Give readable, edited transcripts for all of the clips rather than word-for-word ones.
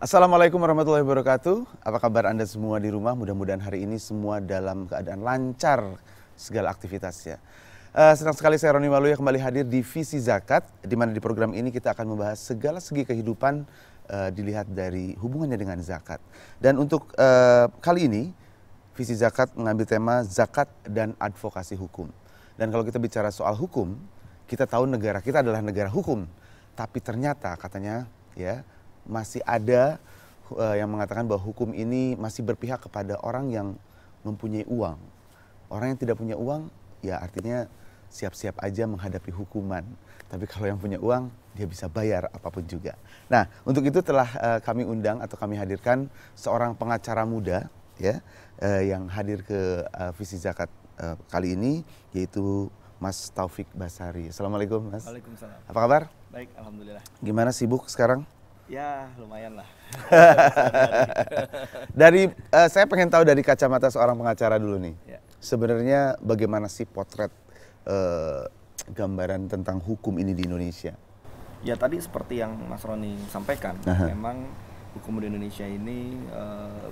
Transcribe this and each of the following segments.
Assalamualaikum warahmatullahi wabarakatuh. Apa kabar Anda semua di rumah? Mudah-mudahan hari ini semua dalam keadaan lancar segala aktivitasnya. Senang sekali saya Roni Waluyo kembali hadir di Visi Zakat, di mana di program ini kita akan membahas segala segi kehidupan dilihat dari hubungannya dengan zakat. Dan untuk kali ini, Visi Zakat mengambil tema zakat dan advokasi hukum. Dan kalau kita bicara soal hukum, kita tahu negara kita adalah negara hukum. Tapi ternyata katanya ya masih ada yang mengatakan bahwa hukum ini masih berpihak kepada orang yang mempunyai uang. Orang yang tidak punya uang, ya artinya siap-siap aja menghadapi hukuman. Tapi kalau yang punya uang, dia bisa bayar apapun juga. Nah, untuk itu telah kami undang atau kami hadirkan seorang pengacara muda ya yang hadir ke Visi Zakat kali ini, yaitu Mas Taufik Basari. Assalamualaikum Mas. Waalaikumsalam. Apa kabar? Baik, alhamdulillah. Gimana, sibuk sekarang? Ya, lumayan lah. Saya pengen tahu dari kacamata seorang pengacara dulu nih. Ya. Sebenarnya bagaimana sih potret gambaran tentang hukum ini di Indonesia? Ya, tadi seperti yang Mas Roni sampaikan, memang hukum di Indonesia ini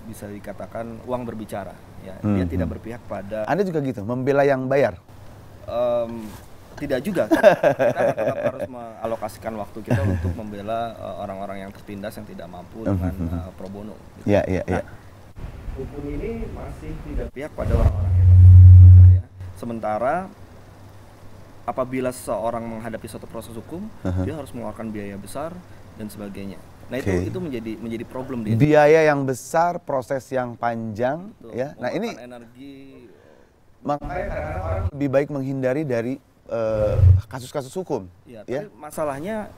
bisa dikatakan uang berbicara. Ya, dia tidak berpihak pada. Anda juga gitu, membela yang bayar? Tidak juga. Kita tetap harus mengalokasikan waktu kita untuk membela orang-orang yang tertindas yang tidak mampu dengan pro bono. Gitu. Ya. Hukum ini masih tidak berpihak pada orang-orang yang mampu. Ya. Sementara apabila seseorang menghadapi suatu proses hukum, dia harus mengeluarkan biaya besar dan sebagainya. Nah, itu menjadi problem dia. Biaya yang besar, proses yang panjang. Betul. Ya. Nah, ini energi. makanya kadang-kadang orang lebih baik menghindari dari kasus-kasus hukum. Ya, tapi masalahnya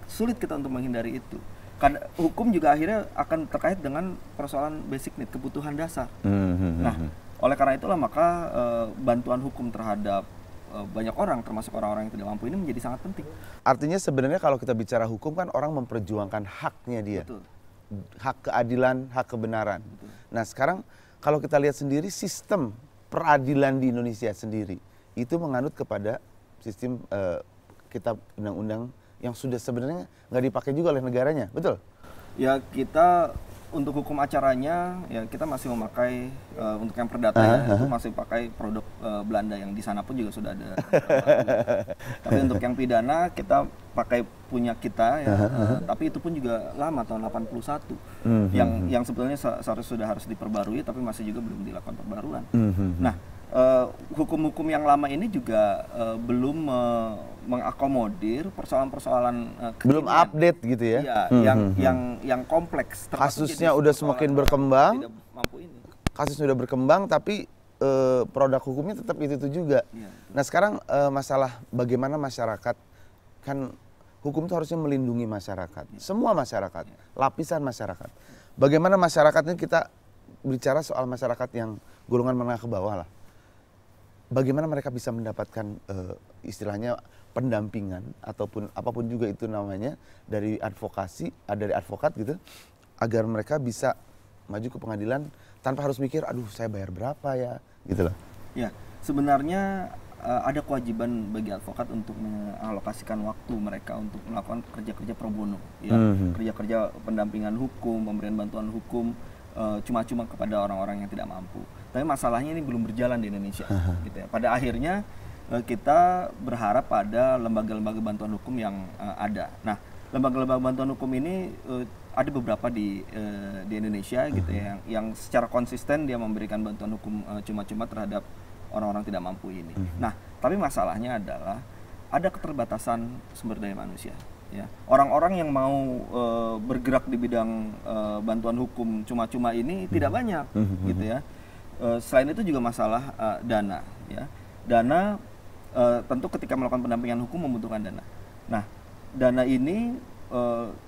sulit kita untuk menghindari itu. Karena hukum juga akhirnya akan terkait dengan persoalan basic need, kebutuhan dasar. Nah, oleh karena itulah maka bantuan hukum terhadap banyak orang, termasuk orang-orang yang tidak mampu ini menjadi sangat penting. Artinya sebenarnya kalau kita bicara hukum kan orang memperjuangkan haknya dia. Betul. Hak keadilan, hak kebenaran. Betul. Nah, sekarang kalau kita lihat sendiri sistem peradilan di Indonesia sendiri itu menganut kepada sistem kitab undang-undang yang sudah sebenarnya nggak dipakai juga oleh negaranya, betul? Ya, kita untuk hukum acaranya ya kita masih memakai untuk yang perdata itu masih pakai produk Belanda yang di sana pun juga sudah ada. Tapi untuk yang pidana kita pakai punya kita ya, tapi itu pun juga lama tahun 81 yang sebetulnya seharusnya sudah harus diperbarui tapi masih juga belum dilakukan perbaruan. Nah, hukum-hukum yang lama ini juga belum mengakomodir persoalan-persoalan belum update gitu ya? Iya, yang kompleks. Kasusnya udah semakin berkembang. Tidak mampu ini. Kasusnya udah berkembang, tapi produk hukumnya tetap itu juga. Iya, nah, sekarang masalah bagaimana masyarakat, kan hukum itu harusnya melindungi masyarakat, semua masyarakat, lapisan masyarakat. Bagaimana masyarakat ini, kita bicara soal masyarakat yang golongan menengah ke bawah lah. Bagaimana mereka bisa mendapatkan istilahnya pendampingan ataupun apapun juga itu namanya dari advokasi, dari advokat gitu, agar mereka bisa maju ke pengadilan tanpa harus mikir, aduh saya bayar berapa ya, gitu loh. Ya, sebenarnya ada kewajiban bagi advokat untuk mengalokasikan waktu mereka untuk melakukan kerja-kerja pro bono, ya, kerja-kerja pendampingan hukum, pemberian bantuan hukum cuma-cuma kepada orang-orang yang tidak mampu. Tapi masalahnya ini belum berjalan di Indonesia, gitu ya. Pada akhirnya kita berharap pada lembaga-lembaga bantuan hukum yang ada. Nah, lembaga-lembaga bantuan hukum ini ada beberapa di Indonesia, gitu ya, yang secara konsisten dia memberikan bantuan hukum cuma-cuma terhadap orang-orang tidak mampu ini. Nah, tapi masalahnya adalah ada keterbatasan sumber daya manusia. Ya, orang-orang yang mau bergerak di bidang bantuan hukum cuma-cuma ini tidak banyak, gitu ya. Selain itu juga masalah dana, ya. Dana tentu ketika melakukan pendampingan hukum membutuhkan dana. Nah, dana ini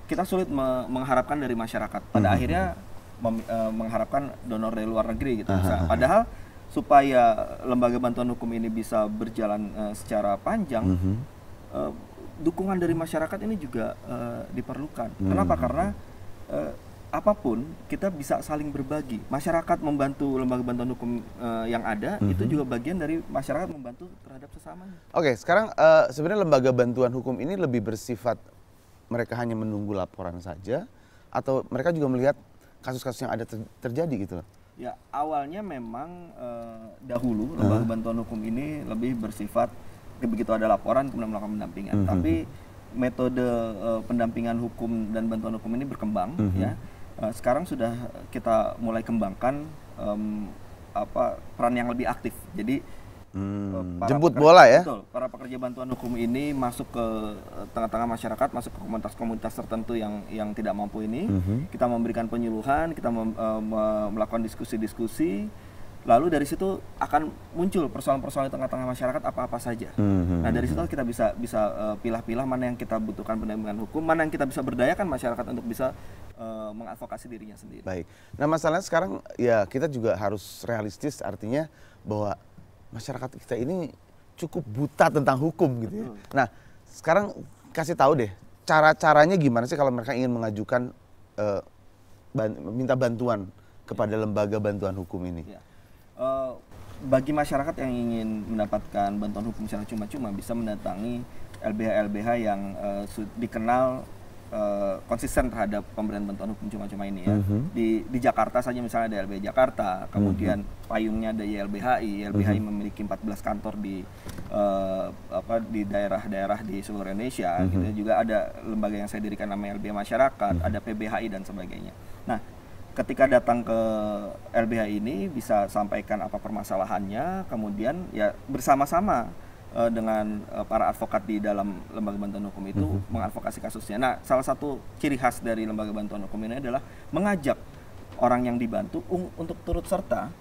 kita sulit mengharapkan dari masyarakat. Pada akhirnya mengharapkan donor dari luar negeri, gitu. Padahal supaya lembaga bantuan hukum ini bisa berjalan secara panjang, dukungan dari masyarakat ini juga diperlukan. Kenapa? Karena apapun kita bisa saling berbagi. Masyarakat membantu lembaga bantuan hukum yang ada, itu juga bagian dari masyarakat membantu terhadap sesamanya. Oke, sekarang sebenarnya lembaga bantuan hukum ini lebih bersifat mereka hanya menunggu laporan saja, atau mereka juga melihat kasus-kasus yang ada terjadi gitu loh? Ya, awalnya memang dahulu lembaga bantuan hukum ini lebih bersifat begitu ada laporan kemudian melakukan pendampingan. Tapi metode pendampingan hukum dan bantuan hukum ini berkembang ya. Sekarang sudah kita mulai kembangkan peran yang lebih aktif. Jadi jemput bola ya? Betul, para pekerja bantuan hukum ini masuk ke tengah-tengah masyarakat, masuk ke komunitas-komunitas tertentu yang tidak mampu ini. Kita memberikan penyuluhan, kita melakukan diskusi-diskusi. Lalu dari situ akan muncul persoalan-persoalan di tengah-tengah masyarakat apa-apa saja. Nah dari situ kita bisa pilah-pilah mana yang kita butuhkan pendampingan hukum, mana yang kita bisa berdayakan masyarakat untuk bisa mengadvokasi dirinya sendiri. Baik. Nah masalahnya sekarang ya kita juga harus realistis, artinya bahwa masyarakat kita ini cukup buta tentang hukum gitu ya. Nah sekarang kasih tahu deh cara-caranya gimana sih kalau mereka ingin mengajukan minta bantuan kepada lembaga bantuan hukum ini. Ya. Bagi masyarakat yang ingin mendapatkan bantuan hukum secara cuma-cuma bisa mendatangi LBH-LBH yang dikenal konsisten terhadap pemberian bantuan hukum cuma-cuma ini ya. Di Jakarta saja misalnya ada LBH Jakarta, kemudian payungnya ada YLBHI. YLBHI memiliki 14 kantor di daerah-daerah di seluruh Indonesia. Gitu. Juga ada lembaga yang saya dirikan namanya LBH Masyarakat, ada PBHI dan sebagainya. Nah, ketika datang ke LBH ini bisa sampaikan apa permasalahannya, kemudian ya bersama-sama dengan para advokat di dalam lembaga bantuan hukum itu mengadvokasi kasusnya. Nah, salah satu ciri khas dari lembaga bantuan hukum ini adalah mengajak orang yang dibantu untuk turut serta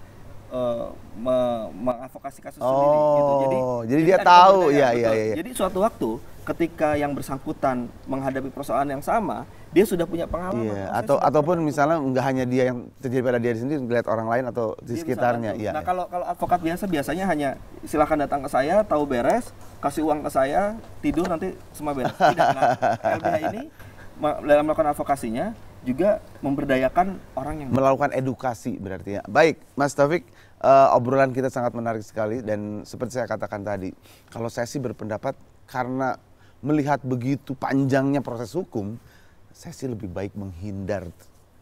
mengadvokasi kasus sendiri. Gitu. Jadi dia tahu, ya. Jadi suatu waktu ketika yang bersangkutan menghadapi persoalan yang sama, dia sudah punya pengalaman. Iya. Ataupun misalnya nggak hanya dia yang terjadi pada dia sendiri, melihat orang lain atau di sekitarnya. Iya. Nah kalau advokat biasanya hanya silakan datang ke saya, tahu beres, kasih uang ke saya, tidur nanti semua beres. Tidak. Nah, LBH ini dalam melakukan advokasinya juga memberdayakan orang yang melakukan edukasi berarti ya. Baik, Mas Taufik, obrolan kita sangat menarik sekali dan seperti saya katakan tadi, kalau saya sih berpendapat karena melihat begitu panjangnya proses hukum, saya sih lebih baik menghindar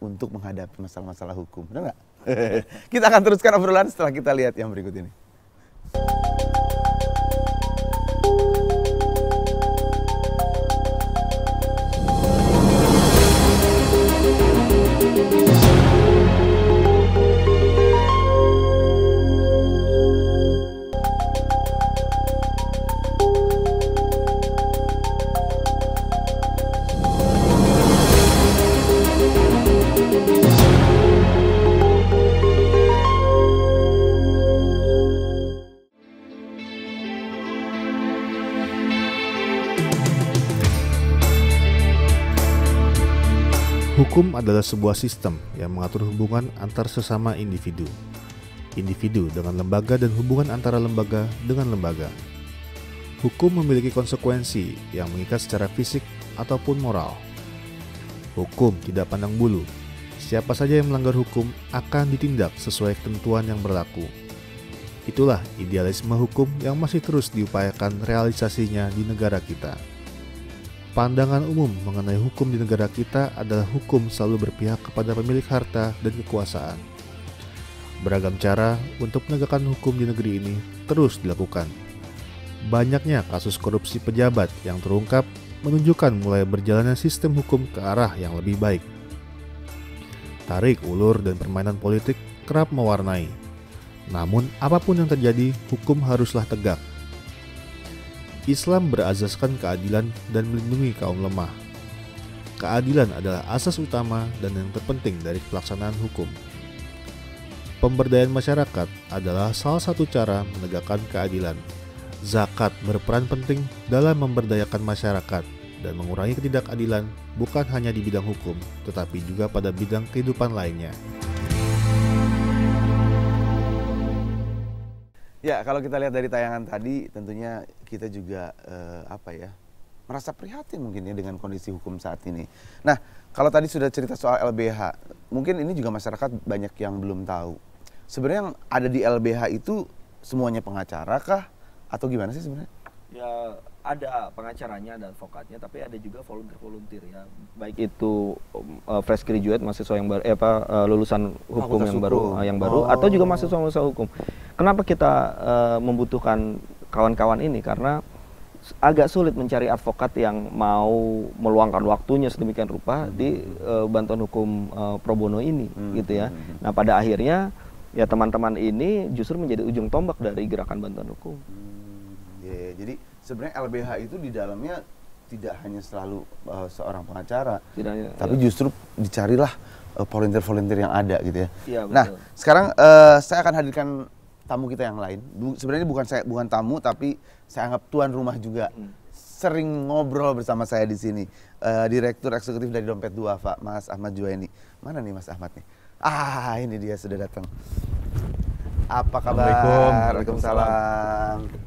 untuk menghadapi masalah-masalah hukum. Benar nggak? Kita akan teruskan obrolan setelah kita lihat yang berikut ini. Hukum adalah sebuah sistem yang mengatur hubungan antar sesama individu. Individu dengan lembaga dan hubungan antara lembaga dengan lembaga. Hukum memiliki konsekuensi yang mengikat secara fisik ataupun moral. Hukum tidak pandang bulu. Siapa saja yang melanggar hukum akan ditindak sesuai ketentuan yang berlaku. Itulah idealisme hukum yang masih terus diupayakan realisasinya di negara kita. Pandangan umum mengenai hukum di negara kita adalah hukum selalu berpihak kepada pemilik harta dan kekuasaan. Beragam cara untuk menegakkan hukum di negeri ini terus dilakukan. Banyaknya kasus korupsi pejabat yang terungkap menunjukkan mulai berjalannya sistem hukum ke arah yang lebih baik. Tarik ulur dan permainan politik kerap mewarnai. Namun apapun yang terjadi, hukum haruslah tegak. Islam berazaskan keadilan dan melindungi kaum lemah. Keadilan adalah asas utama dan yang terpenting dari pelaksanaan hukum. Pemberdayaan masyarakat adalah salah satu cara menegakkan keadilan. Zakat berperan penting dalam memberdayakan masyarakat dan mengurangi ketidakadilan bukan hanya di bidang hukum, tetapi juga pada bidang kehidupan lainnya. Ya, kalau kita lihat dari tayangan tadi, tentunya kita juga merasa prihatin mungkin ya dengan kondisi hukum saat ini. Nah, kalau tadi sudah cerita soal LBH, mungkin ini juga masyarakat banyak yang belum tahu. Sebenarnya yang ada di LBH itu semuanya pengacara kah? Atau gimana sih sebenarnya? Ya, ada pengacaranya, ada advokatnya, tapi ada juga volunteer ya, baik itu fresh graduate, mahasiswa yang baru, lulusan hukum yang baru, atau juga mahasiswa hukum. Kenapa kita membutuhkan kawan-kawan ini? Karena agak sulit mencari advokat yang mau meluangkan waktunya sedemikian rupa di bantuan hukum pro bono ini, gitu ya. Nah, pada akhirnya ya teman-teman ini justru menjadi ujung tombak dari gerakan bantuan hukum. Jadi sebenarnya LBH itu di dalamnya tidak hanya selalu seorang pengacara, tapi justru dicarilah volunteer-volunteer yang ada gitu ya. Iya, betul. Nah, sekarang saya akan hadirkan tamu kita yang lain. Sebenarnya bukan tamu, tapi saya anggap tuan rumah juga. Sering ngobrol bersama saya di sini. Direktur Eksekutif dari Dompet Duafa, Mas Ahmad Juwaini. Mana nih Mas Ahmad nih? Ini dia sudah datang. Apa kabar? Waalaikumsalam.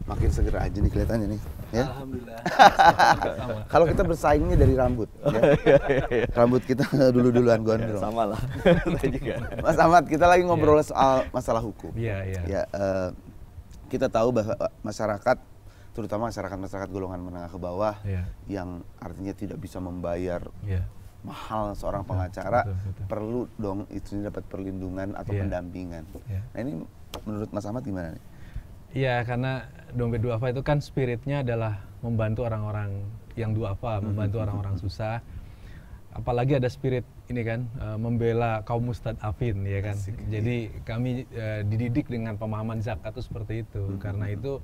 Makin seger aja nih kelihatannya nih, ya. Alhamdulillah. Kalau kita bersaingnya dari rambut, ya. Rambut kita dulu-duluan gondrong. Ya, sama lah. Mas Ahmad, kita lagi ngobrol soal masalah hukum. Iya. Ya, kita tahu bahwa masyarakat, terutama masyarakat golongan menengah ke bawah, yang artinya tidak bisa membayar mahal seorang pengacara, betul. Perlu dong itu dapat perlindungan atau pendampingan. Nah, ini menurut Mas Ahmad gimana nih? Iya, karena Dompet Duafa itu kan spiritnya adalah membantu orang-orang yang duafa, membantu orang-orang susah. Apalagi ada spirit ini kan, membela kaum mustadafin, ya kan. Jadi kami dididik dengan pemahaman zakat itu seperti itu. Karena itu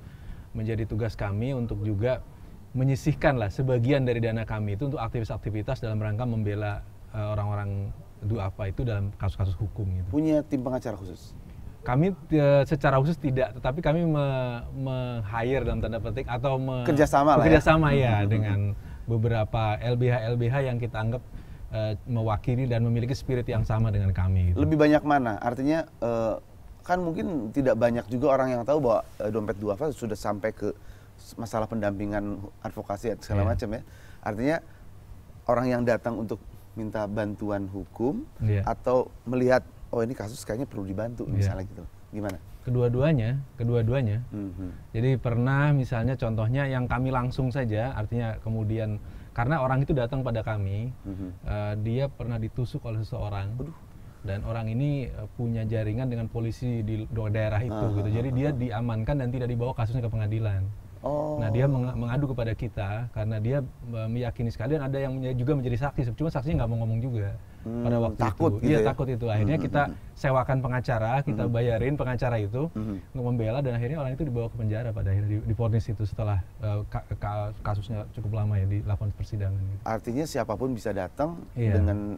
menjadi tugas kami untuk juga menyisihkan lah sebagian dari dana kami itu untuk aktivitas-aktivitas dalam rangka membela orang-orang duafa itu dalam kasus-kasus hukum gitu. Punya tim pengacara khusus? Kami secara khusus tidak, tetapi kami me-hire dalam tanda petik atau kerjasama ya dengan beberapa LBH yang kita anggap mewakili dan memiliki spirit yang sama dengan kami. Gitu. Lebih banyak mana? Artinya kan mungkin tidak banyak juga orang yang tahu bahwa Dompet Duafa sudah sampai ke masalah pendampingan advokasi segala macam ya. Artinya orang yang datang untuk minta bantuan hukum atau melihat ini kasus kayaknya perlu dibantu misalnya gitu. Gimana? Kedua-duanya. Jadi pernah misalnya contohnya yang kami langsung saja, artinya kemudian karena orang itu datang pada kami, dia pernah ditusuk oleh seseorang. Dan orang ini punya jaringan dengan polisi di daerah itu gitu. Jadi dia diamankan dan tidak dibawa kasusnya ke pengadilan. Nah, dia mengadu kepada kita karena dia meyakini sekali, dan ada yang juga menjadi saksi, cuma saksinya nggak mau ngomong juga pada waktu takut itu. Iya, takut itu. Akhirnya kita sewakan pengacara, kita bayarin pengacara itu untuk membela, dan akhirnya orang itu dibawa ke penjara pada akhirnya, divonis itu setelah kasusnya cukup lama ya dilakukan persidangan. Gitu. Artinya siapapun bisa datang dengan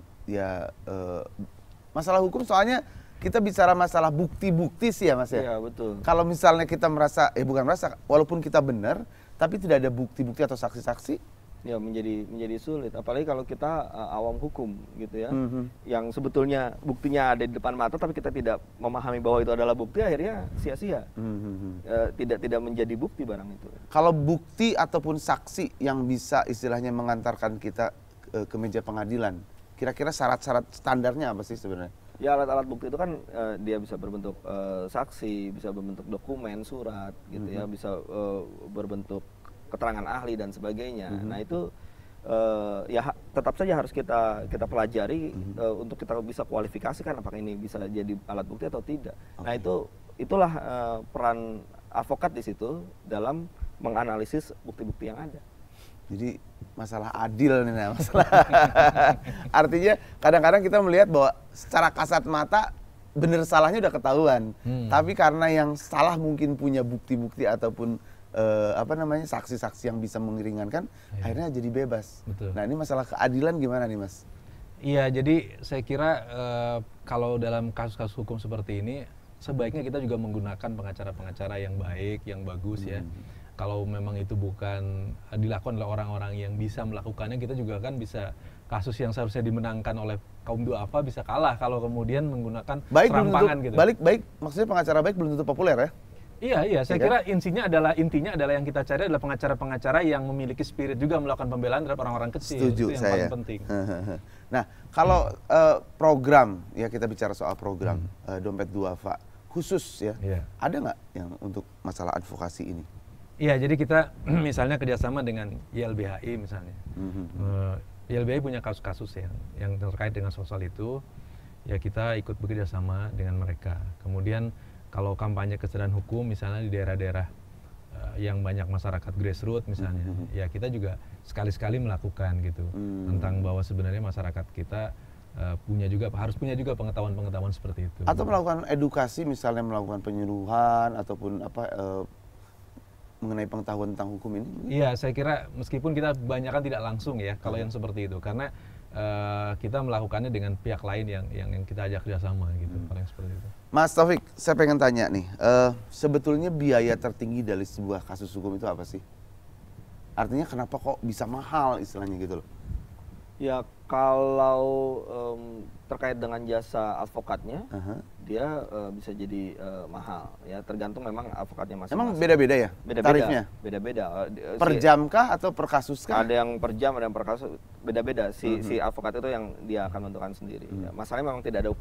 masalah hukum, soalnya kita bicara masalah bukti-bukti sih ya Mas ya? Iya, betul. Kalau misalnya kita merasa, walaupun kita benar, tapi tidak ada bukti-bukti atau saksi-saksi, ya menjadi sulit. Apalagi kalau kita awam hukum gitu ya, yang sebetulnya buktinya ada di depan mata, tapi kita tidak memahami bahwa itu adalah bukti, akhirnya sia-sia. Tidak menjadi bukti barang itu. Kalau bukti ataupun saksi yang bisa istilahnya mengantarkan kita ke meja pengadilan, kira-kira syarat-syarat standarnya apa sih sebenarnya? Ya, alat-alat bukti itu kan dia bisa berbentuk saksi, bisa berbentuk dokumen, surat gitu ya, bisa berbentuk keterangan ahli dan sebagainya. Nah, itu ya tetap saja harus kita pelajari untuk kita bisa kualifikasikan apakah ini bisa jadi alat bukti atau tidak. Nah, itulah peran advokat di situ dalam menganalisis bukti-bukti yang ada. Jadi masalah adil nih, masalah. Artinya kadang-kadang kita melihat bahwa secara kasat mata benar salahnya udah ketahuan, tapi karena yang salah mungkin punya bukti-bukti ataupun saksi-saksi yang bisa meringankan, akhirnya jadi bebas. Betul. Nah, ini masalah keadilan gimana nih Mas? Iya, jadi saya kira kalau dalam kasus-kasus hukum seperti ini sebaiknya kita juga menggunakan pengacara-pengacara yang baik, yang bagus ya. Kalau memang itu bukan dilakukan oleh orang-orang yang bisa melakukannya, kita juga kan bisa kasus yang seharusnya dimenangkan oleh kaum duafa bisa kalah kalau kemudian menggunakan serampangan gitu. Baik, maksudnya pengacara baik belum tentu populer ya? Iya, saya kira intinya adalah yang kita cari adalah pengacara-pengacara yang memiliki spirit juga melakukan pembelaan terhadap orang-orang kecil. Setuju, itu yang saya. paling penting. Nah, kalau program, ya kita bicara soal program Dompet Duafa khusus ya, ada nggak yang untuk masalah advokasi ini? Iya, jadi kita misalnya kerjasama dengan YLBHI misalnya. YLBHI punya kasus-kasus yang terkait dengan sosial itu, ya kita ikut bekerja sama dengan mereka. Kemudian kalau kampanye kesadaran hukum misalnya di daerah-daerah yang banyak masyarakat grassroots misalnya, ya kita juga sekali-sekali melakukan gitu tentang bahwa sebenarnya masyarakat kita harus punya juga pengetahuan-pengetahuan seperti itu. Atau melakukan edukasi, misalnya melakukan penyuluhan ataupun mengenai pengetahuan tentang hukum ini? Iya, saya kira meskipun kita kebanyakan tidak langsung ya kalau yang seperti itu, karena kita melakukannya dengan pihak lain yang kita ajak kerjasama gitu, kalau yang seperti itu. Mas Taufik, saya pengen tanya nih, sebetulnya biaya tertinggi dari sebuah kasus hukum itu apa sih? Artinya kenapa kok bisa mahal istilahnya gitu loh? Ya kalau terkait dengan jasa advokatnya, dia bisa jadi mahal. Ya tergantung memang advokatnya masing-masing. Emang beda-beda ya tarifnya? Beda-beda. Per jam kah atau per kasus kah? Ada yang per jam, ada yang per kasus. Beda-beda. Si advokat itu yang dia akan menentukan sendiri. Ya, masalahnya memang tidak ada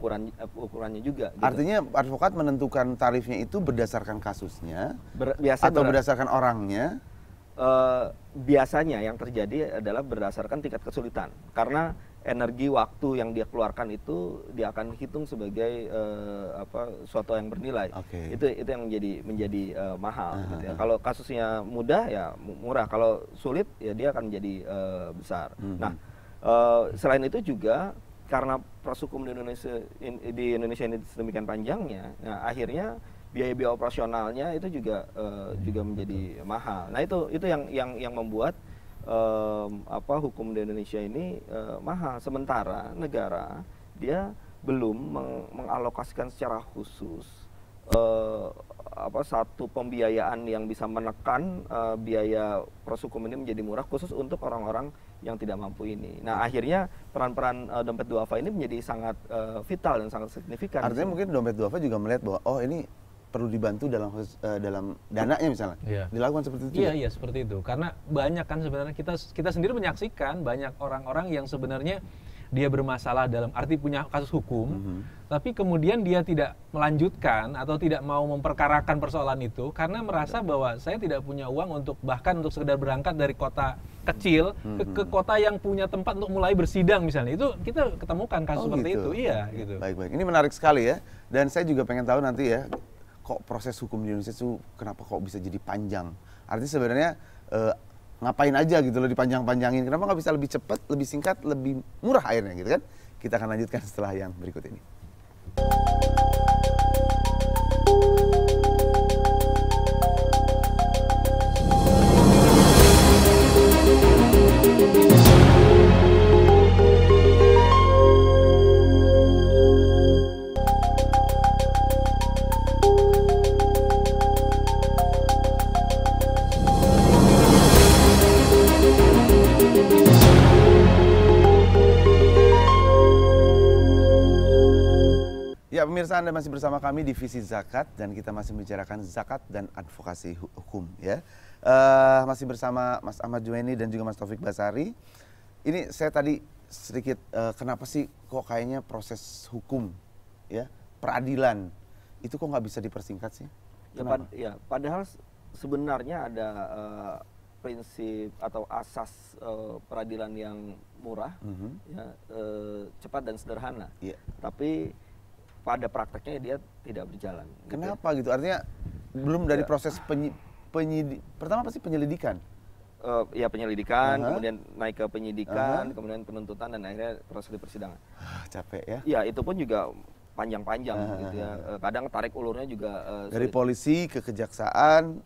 ukurannya juga. Gitu. Artinya advokat menentukan tarifnya itu berdasarkan kasusnya Biasanya atau berdasarkan orangnya? Biasanya yang terjadi adalah berdasarkan tingkat kesulitan, karena energi waktu yang dia keluarkan itu dia akan hitung sebagai suatu yang bernilai. Itu yang menjadi mahal. Gitu ya. Kalau kasusnya mudah ya murah, kalau sulit ya dia akan menjadi besar. Nah selain itu juga karena proses hukum di Indonesia ini sedemikian panjangnya, nah akhirnya biaya operasionalnya itu juga menjadi mahal. Nah itu yang membuat hukum di Indonesia ini mahal. Sementara negara dia belum mengalokasikan secara khusus satu pembiayaan yang bisa menekan biaya proses hukum ini menjadi murah khusus untuk orang-orang yang tidak mampu ini. Nah akhirnya peran-peran dompet duafa ini menjadi sangat vital dan sangat signifikan. Artinya mungkin dompet duafa juga melihat bahwa ini perlu dibantu dalam dananya misalnya, dilakukan seperti itu. Iya seperti itu. Karena banyak kan sebenarnya kita sendiri menyaksikan banyak orang-orang yang sebenarnya dia bermasalah dalam arti punya kasus hukum, tapi kemudian dia tidak melanjutkan atau tidak mau memperkarakan persoalan itu karena merasa bahwa saya tidak punya uang untuk bahkan untuk sekedar berangkat dari kota kecil ke kota yang punya tempat untuk mulai bersidang misalnya. Itu kita ketemukan kasus seperti itu. Iya gitu. Baik. Ini menarik sekali ya. Dan saya juga pengen tahu nanti ya, kok proses hukum di Indonesia itu kenapa kok bisa jadi panjang? Artinya sebenarnya ngapain aja gitu loh dipanjang-panjangin? Kenapa nggak bisa lebih cepat, lebih singkat, lebih murah akhirnya gitu kan? Kita akan lanjutkan setelah yang berikut ini. Ya pemirsa, Anda masih bersama kami di Visi Zakat dan kita masih membicarakan zakat dan advokasi hukum ya. Masih bersama Mas Ahmad Juwaini dan juga Mas Taufik Basari. Ini saya tadi sedikit kenapa sih kok kayaknya proses hukum ya, peradilan itu kok nggak bisa dipersingkat sih? Padahal sebenarnya ada prinsip atau asas peradilan yang murah, cepat dan sederhana. Tapi pada prakteknya dia tidak berjalan. Kenapa gitu? Artinya belum dari proses pertama pasti penyelidikan. Penyelidikan, kemudian naik ke penyidikan, kemudian penuntutan dan akhirnya proses di persidangan. Capek ya? Ya itu pun juga panjang-panjang gitu ya. Kadang tarik ulurnya juga dari polisi ke kejaksaan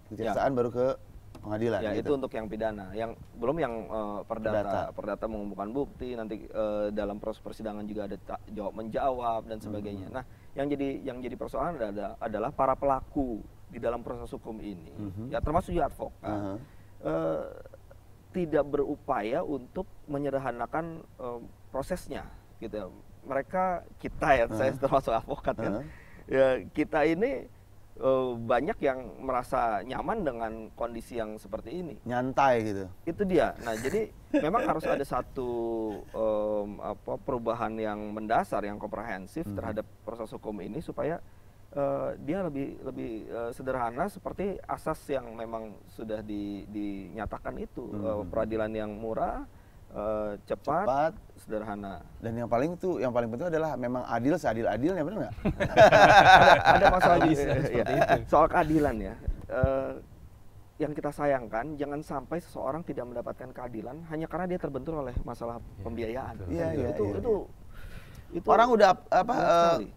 baru ke pengadilan. Ya gitu. itu untuk yang pidana. Yang belum yang perdata mengumpulkan bukti, nanti dalam proses persidangan juga ada jawab menjawab dan sebagainya. Nah, yang jadi persoalan adalah para pelaku di dalam proses hukum ini, ya termasuk juga advokat, tidak berupaya untuk menyederhanakan prosesnya, gitu. Saya termasuk advokat kan, ya kita ini banyak yang merasa nyaman dengan kondisi yang seperti ini. Nyantai gitu. Itu dia. Nah, jadi memang harus ada satu perubahan yang mendasar, yang komprehensif terhadap proses hukum ini supaya dia lebih sederhana seperti asas yang memang sudah dinyatakan itu, peradilan yang murah, cepat, sederhana. Dan yang paling penting adalah memang adil seadil-adilnya, benar nggak? Ada masalah Bisa seperti itu. soal keadilan ya. Yang kita sayangkan jangan sampai seseorang tidak mendapatkan keadilan hanya karena dia terbentur oleh masalah pembiayaan. Iya, Itu orang udah sekali.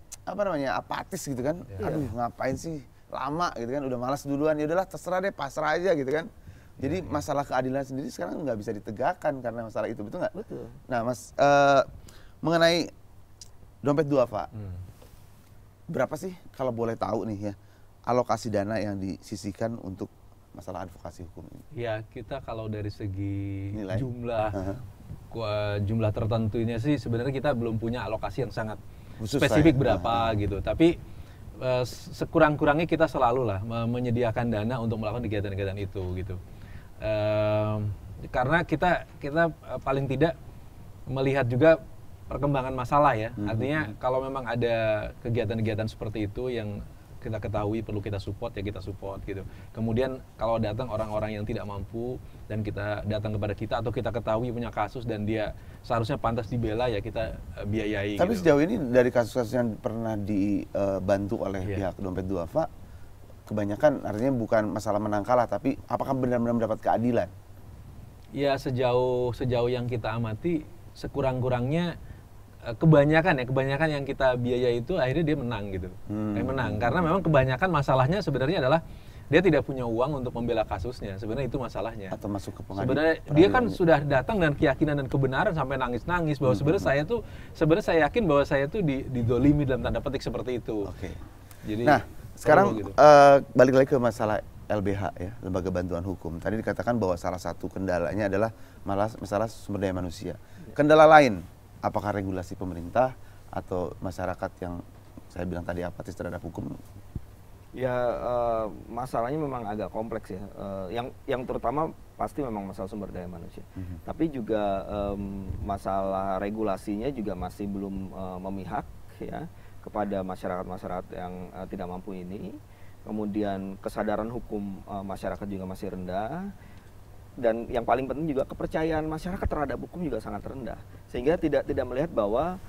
apatis gitu kan. Iya. Aduh, ngapain sih lama gitu kan, udah malas duluan, ya udahlah terserah deh, pasrah aja gitu kan. Jadi masalah keadilan sendiri sekarang nggak bisa ditegakkan karena masalah itu, betul nggak? Betul. Nah, Mas, mengenai dompet duafa, berapa sih kalau boleh tahu nih ya alokasi dana yang disisihkan untuk masalah advokasi hukum ini? Ya, kita kalau dari segi Nilai. jumlah tertentunya sih sebenarnya kita belum punya alokasi yang sangat Khusus spesifik saya. berapa gitu. Tapi sekurang-kurangnya kita selalu lah menyediakan dana untuk melakukan kegiatan-kegiatan itu gitu. Karena kita paling tidak melihat juga perkembangan masalah ya. Artinya kalau memang ada kegiatan-kegiatan seperti itu yang kita ketahui perlu kita support, ya kita support gitu. Kemudian kalau datang orang-orang yang tidak mampu dan kita datang kepada kita atau kita ketahui punya kasus dan dia seharusnya pantas dibela, ya kita biayai. Tapi gitu. sejauh ini dari kasus-kasus yang pernah dibantu oleh pihak dompet duafa, kebanyakan artinya bukan masalah menang kalah, tapi apakah benar-benar mendapat keadilan? Ya sejauh yang kita amati sekurang-kurangnya kebanyakan yang kita biaya itu akhirnya dia menang gitu. Menang karena memang kebanyakan masalahnya sebenarnya adalah dia tidak punya uang untuk membela kasusnya. Sebenarnya itu masalahnya. Atau masuk ke pengadilan? Sebenarnya dia kan sudah datang dengan keyakinan dan kebenaran sampai nangis-nangis bahwa sebenarnya saya yakin bahwa saya tuh didolimi dalam tanda petik seperti itu. Oke. Jadi Nah, sekarang gitu. balik lagi ke masalah LBH ya, Lembaga Bantuan Hukum. Tadi dikatakan bahwa salah satu kendalanya adalah masalah sumber daya manusia. Kendala lain, apakah regulasi pemerintah atau masyarakat yang saya bilang tadi apatis terhadap hukum? Ya masalahnya memang agak kompleks ya. Yang terutama pasti memang masalah sumber daya manusia. Tapi juga masalah regulasinya juga masih belum memihak ya kepada masyarakat yang tidak mampu ini. Kemudian kesadaran hukum masyarakat juga masih rendah. Dan yang paling penting juga kepercayaan masyarakat terhadap hukum juga sangat rendah, sehingga tidak melihat bahwa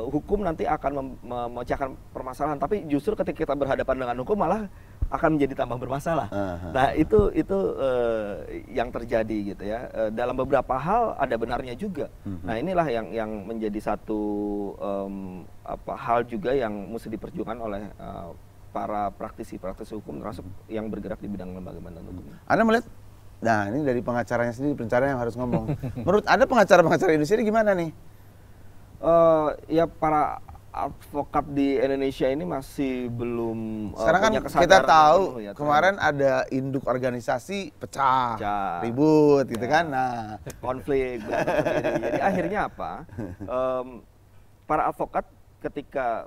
hukum nanti akan memecahkan permasalahan, tapi justru ketika kita berhadapan dengan hukum malah akan menjadi tambah bermasalah. Nah itu yang terjadi gitu ya. Dalam beberapa hal ada benarnya juga. Nah inilah yang menjadi satu hal juga yang mesti diperjuangkan oleh para praktisi hukum termasuk yang bergerak di bidang lembaga bantuan hukum. Anda melihat, nah ini dari pengacaranya sendiri, pengacara yang harus ngomong. Menurut Anda pengacara-pengacara Indonesia ini gimana nih? Ya para advokat di Indonesia ini masih belum Sekarang kan punya kita kesadaran tahu penuh ya, kemarin ada induk organisasi pecah, ribut gitu kan. Nah, konflik sendiri. Jadi akhirnya apa? Para advokat ketika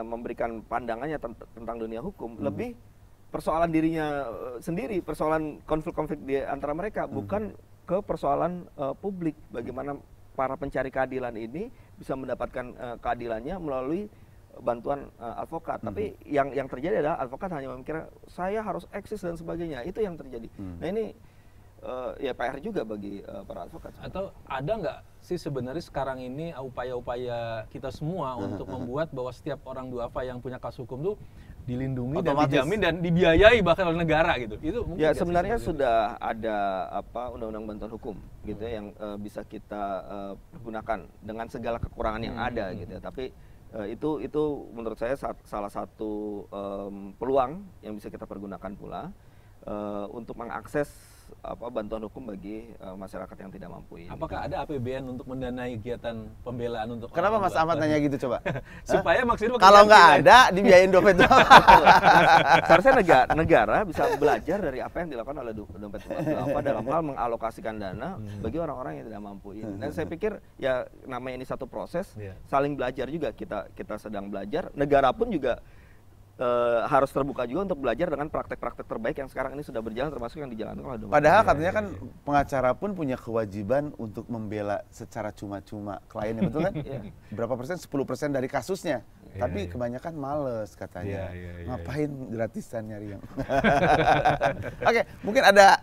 memberikan pandangannya tentang dunia hukum lebih persoalan dirinya sendiri, persoalan konflik-konflik di antara mereka, bukan ke persoalan publik. Bagaimana para pencari keadilan ini bisa mendapatkan keadilannya melalui bantuan advokat. Tapi yang terjadi adalah advokat hanya memikirkan saya harus eksis dan sebagainya. Itu yang terjadi. Nah ini ya PR juga bagi para advokat. Atau ada nggak sih sebenarnya sekarang ini upaya-upaya kita semua untuk membuat bahwa setiap orang duafa yang punya kasus hukum tuh dilindungi otomatis, dan dijamin dan dibiayai bahkan oleh negara gitu. Itu ya sebenarnya sudah ada undang-undang bantuan hukum gitu ya, yang bisa kita gunakan dengan segala kekurangan yang ada gitu ya. Tapi itu menurut saya salah satu peluang yang bisa kita pergunakan pula untuk mengakses bantuan hukum bagi masyarakat yang tidak mampu ini. Apakah ada APBN untuk mendanai kegiatan pembelaan untuk kenapa Mas Ahmad nanya gitu coba? Supaya maksudnya kalau nggak ada dibiayain dompet duafa. Seharusnya negara bisa belajar dari apa yang dilakukan oleh dompet duafa dalam hal mengalokasikan dana bagi orang-orang yang tidak mampu ini. Dan saya pikir ya namanya ini satu proses, saling belajar juga, kita sedang belajar. Negara pun juga harus terbuka juga untuk belajar dengan praktek-praktek terbaik yang sekarang ini sudah berjalan, termasuk yang dijalankan oleh dompet. Padahal katanya kan pengacara pun punya kewajiban untuk membela secara cuma-cuma kliennya, betul kan? Berapa persen? 10% dari kasusnya. tapi kebanyakan males katanya. Ngapain gratisan nyari yang. Oke, mungkin ada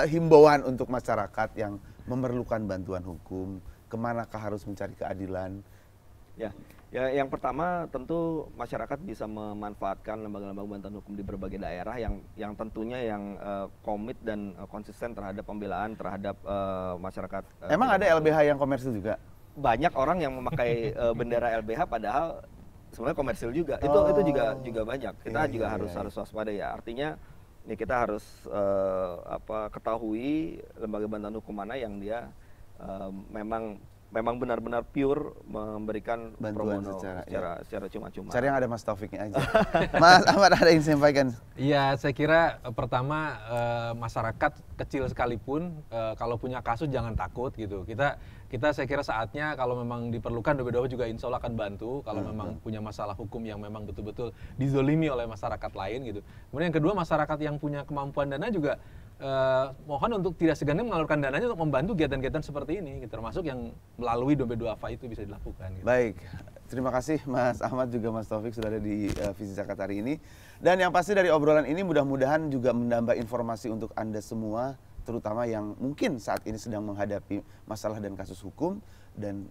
himbauan untuk masyarakat yang memerlukan bantuan hukum, kemanakah harus mencari keadilan? Ya, yang pertama tentu masyarakat bisa memanfaatkan lembaga-lembaga bantuan hukum di berbagai daerah yang tentunya yang komit dan konsisten terhadap pembelaan terhadap masyarakat. Emang ada LBH yang komersil juga? Banyak orang yang memakai bendera LBH padahal sebenarnya komersil juga. Itu juga banyak. Kita juga harus waspada ya. Artinya ya kita harus ketahui lembaga bantuan hukum mana yang dia memang benar-benar pure memberikan bantuan pro bono secara cuma-cuma. Cari yang ada Mas Taufiknya aja. Mas Ahmad ada yang disampaikan? Iya, saya kira pertama masyarakat kecil sekalipun kalau punya kasus jangan takut gitu. Kita saya kira saatnya kalau memang diperlukan DP2F juga insya Allah akan bantu kalau memang punya masalah hukum yang memang betul-betul dizolimi oleh masyarakat lain gitu. Kemudian yang kedua, masyarakat yang punya kemampuan dana juga mohon untuk tidak segan mengalurkan dananya untuk membantu kegiatan-kegiatan seperti ini, gitu. Termasuk yang melalui dompet duafa itu bisa dilakukan. Gitu. Baik, terima kasih Mas Ahmad juga Mas Taufik sudah ada di Visi Zakat hari ini. Dan yang pasti dari obrolan ini mudah-mudahan juga menambah informasi untuk Anda semua, terutama yang mungkin saat ini sedang menghadapi masalah dan kasus hukum dan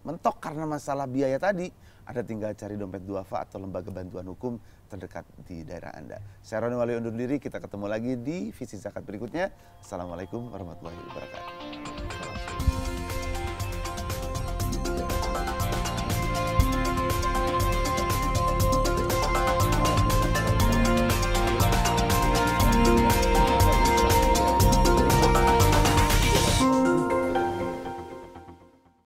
mentok karena masalah biaya tadi. Anda tinggal cari dompet duafa atau lembaga bantuan hukum terdekat di daerah Anda. Saya Roni Waluyo undur diri, kita ketemu lagi di Visi Zakat berikutnya. Assalamualaikum warahmatullahi wabarakatuh.